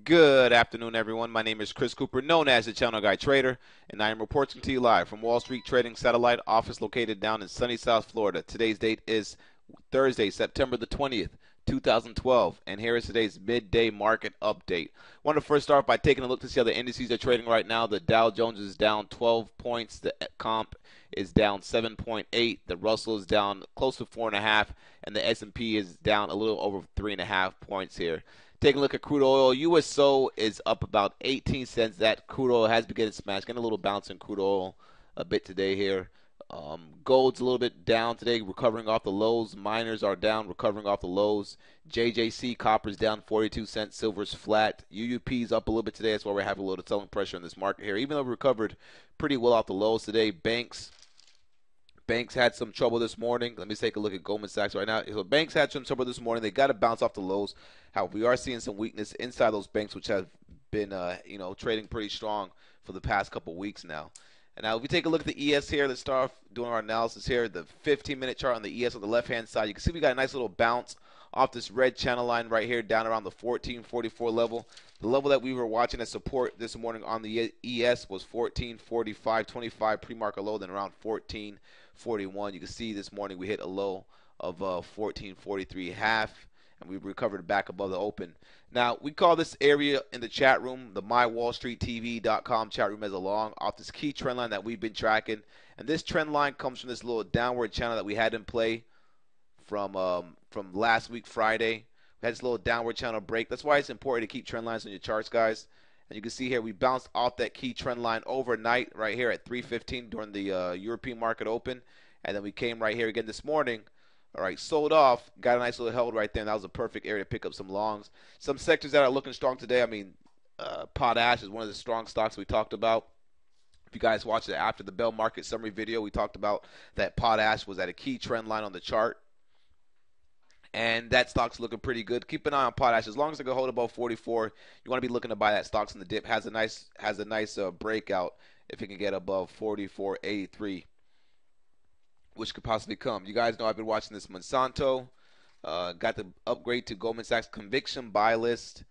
Good afternoon, everyone. My name is Chris Cooper, known as the Channel Guy Trader, and I am reporting to you live from Wall Street Trading Satellite office located down in sunny South Florida. Today's date is Thursday, September the 20th, 2012, and here is today's midday market update. I want to first start by taking a look to see how the indices are trading right now. The Dow Jones is down 12 points. The comp is down 7.8. The Russell is down close to 4.5, and the S&P is down a little over 3.5 points here. Taking a look at crude oil, USO is up about 18 cents. That crude oil has been getting smashed. Getting a little bounce in crude oil a bit today here. Gold's a little bit down today, recovering off the lows. Miners are down, recovering off the lows. JJC copper's down 42 cents. Silver's flat. UUP's up a little bit today. That's why we're having a little selling pressure in this market here. Even though we recovered pretty well off the lows today, Banks had some trouble this morning. Let me take a look at Goldman Sachs right now. So banks had some trouble this morning. They got to bounce off the lows. However, we are seeing some weakness inside those banks, which have been, trading pretty strong for the past couple weeks now. And now, if we take a look at the ES here, let's start off doing our analysis here. The 15-minute chart on the ES on the left-hand side, you can see we got a nice little bounce off this red channel line right here down around the 1444 level. The level that we were watching as support this morning on the ES was 1445.25 pre-market low, then around 1441. You can see this morning we hit a low of 1443.5, and we recovered back above the open. Now, we call this area in the chat room, the mywallstreettv.com chat room, as along off this key trend line that we've been tracking. And this trend line comes from this little downward channel that we had in play from last week, Friday. We had this little downward channel break. That's why it's important to keep trend lines on your charts, guys. And you can see here we bounced off that key trend line overnight right here at 3:15 during the European market open. And then we came right here again this morning. All right, sold off, got a nice little held right there, and that was a perfect area to pick up some longs. Some sectors that are looking strong today, potash is one of the strong stocks we talked about. If you guys watched it after the Bell Market Summary video, we talked about that potash was at a key trend line on the chart. And that stock's looking pretty good. Keep an eye on potash. As long as it can hold above 44, you want to be looking to buy that stock's in the dip. Has a nice breakout if it can get above 44.83. Which could possibly come. You guys know I've been watching this Monsanto. Got the upgrade to Goldman Sachs conviction buy list.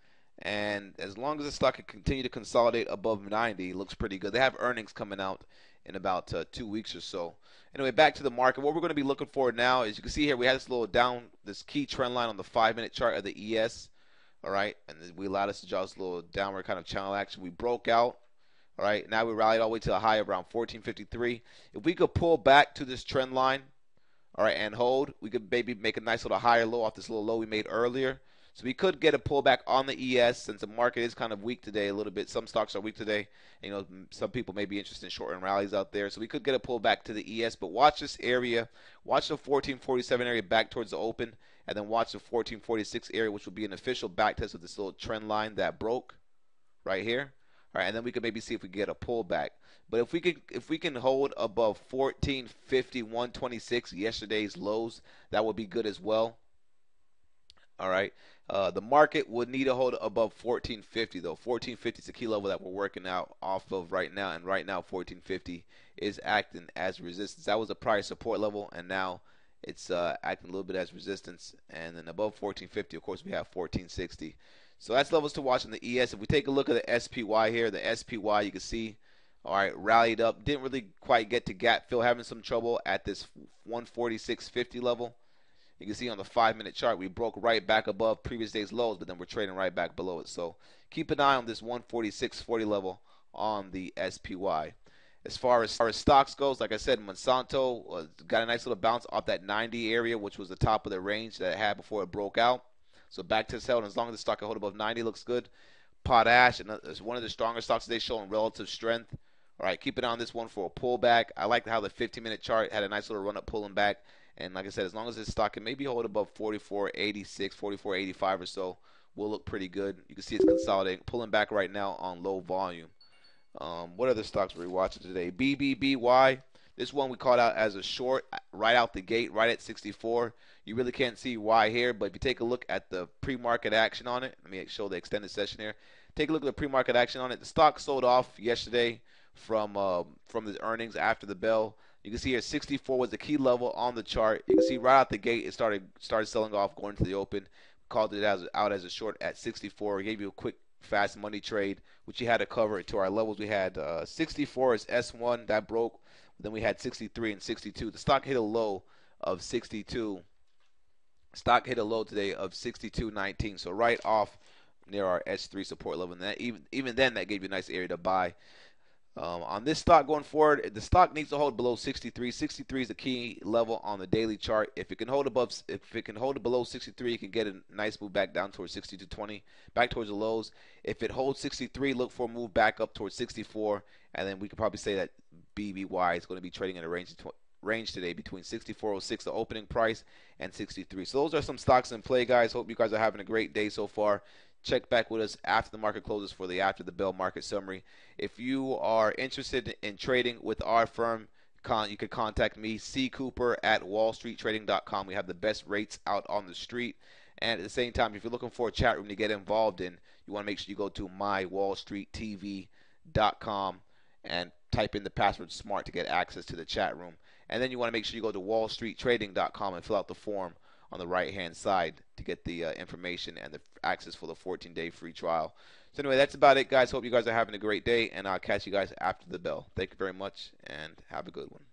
And as long as the stock can continue to consolidate above 90, it looks pretty good. They have earnings coming out in about 2 weeks or so. Anyway, back to the market. What we're going to be looking for now is you can see here we had this key trend line on the 5-minute chart of the ES. All right. And we allowed us to draw this little downward kind of channel action. We broke out. All right, now we rallied all the way to a high of around 1453. If we could pull back to this trend line, all right, and hold, we could maybe make a nice little higher low off this little low we made earlier. So we could get a pullback on the ES since the market is kind of weak today a little bit. Some stocks are weak today. Some people may be interested in short-term rallies out there. So we could get a pullback to the ES, but watch this area. Watch the 1447 area back towards the open, and then watch the 1446 area, which will be an official back test of this little trend line that broke right here. All right, and then we can maybe see if we can get a pullback. But if we can hold above 1451.26, yesterday's lows, that would be good as well. All right, the market would need to hold above 1450 though. 1450 is the key level that we're working out off of right now, and right now 1450 is acting as resistance. That was a prior support level, and now it's acting a little bit as resistance. And then above 1450, of course, we have 1460. So that's levels to watch in the ES. If we take a look at the SPY here, the SPY, you can see, all right, rallied up. Didn't really quite get to gap fill, having some trouble at this 146.50 level. You can see on the 5-minute chart, we broke right back above previous day's lows, but then we're trading right back below it. So keep an eye on this 146.40 level on the SPY. As far as stocks goes, like I said, Monsanto got a nice little bounce off that 90 area, which was the top of the range that it had before it broke out. So back to sell, and as long as the stock can hold above 90, looks good. Potash, is one of the stronger stocks today, showing relative strength. All right, keep it on this one for a pullback. I like how the 15-minute chart had a nice little run-up pulling back. And like I said, as long as this stock can maybe hold above 44.86, 44.85 or so, will look pretty good. You can see it's consolidating, pulling back right now on low volume. What other stocks were we watching today? BBBY. This one we called out as a short right out the gate, right at 64. You really can't see why here, but if you take a look at the pre-market action on it, let me show the extended session here. Take a look at the pre-market action on it. The stock sold off yesterday from the earnings after the bell. You can see here 64 was the key level on the chart. You can see right out the gate it started selling off going to the open. Called it out as a short at 64. It gave you a quick fast money trade, which you had to cover it to our levels. We had 64 as S1 that broke. Then we had 63 and 62. The stock hit a low of 62. Stock hit a low today of 62.19. So right off near our S3 support level. And that even then that gave you a nice area to buy. On this stock going forward, the stock needs to hold below 63. 63 is the key level on the daily chart. If it can hold below 63, you can get a nice move back down towards 62.20, back towards the lows. If it holds 63, look for a move back up towards 64, and then we could probably say that BBY is going to be trading in a range today between 64.06 the opening price and 63. So those are some stocks in play, guys. Hope you guys are having a great day so far. Check back with us after the market closes for the after the bell market summary. If you are interested in trading with our firm, you can contact me, cooper@wallstreettrading.com. We have the best rates out on the street. And at the same time, if you're looking for a chat room to get involved in, you want to make sure you go to mywallstreettv.com and type in the password SMART to get access to the chat room. And then you want to make sure you go to wallstreettrading.com and fill out the form on the right-hand side to get the information and the access for the 14-day free trial. So anyway, that's about it, guys. Hope you guys are having a great day, and I'll catch you guys after the bell. Thank you very much, and have a good one.